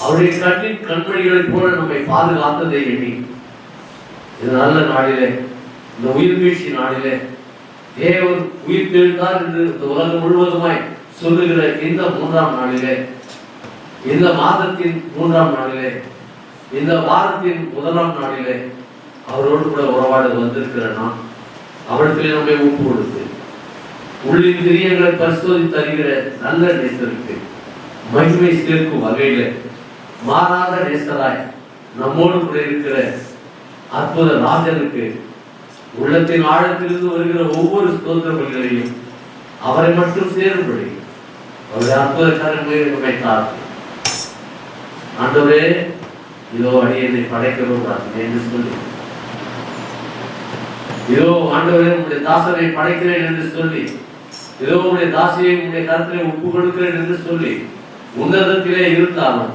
அவருடைய கண்ணின் கண்மணிகளைப் போல நம்மை பாதுகாத்ததை எண்ணி இந்த நல்ல நாளிலே, இந்த உயிர் வீழ்ச்சி நாளிலே, தேவன் உயிர் தெழுந்தார் என்று இந்த உலகம் முழுவதுமாய் சொல்லுகிற இந்த 3ஆம் நாளிலே, இந்த மாதத்தின் 3ஆம் நாளிலே, இந்த வாரத்தின் 1ஆம் நாளிலே அவரோடு கூட உறவாட வந்திருக்கிற நாம் அவளுக்கு நம்மை ஒப்பு கொடுத்து உள்ளின் திரியங்களை பரிசோதித்து அறிகிற நல்ல நேசருக்கு மகிமை சேர்க்கும் வகையில மாறாத நேசராய் நம்மோடு கூட இருக்கிற அற்புத ராஜனுக்கு உள்ளத்தின் ஆழத்திலிருந்து வருகிற ஒவ்வொரு ஸ்தோத்திரங்களையும் அவரை மட்டும் சேரும்படி அவருடைய அற்புத கரங்களை வைத்தார். ஆண்டவரே, இதோ அடியனை படைக்கிறோம் என்று சொல்லி, இதோ ஆண்டவரே உங்களுடைய தாசனை படைக்கிறேன் என்று சொல்லி, இதோ உங்களுடைய தாசியை உங்களுடைய கருத்திலே ஒப்புக் கொடுக்கிறேன் என்று சொல்லி உன்னதத்திலே இருந்தாலும்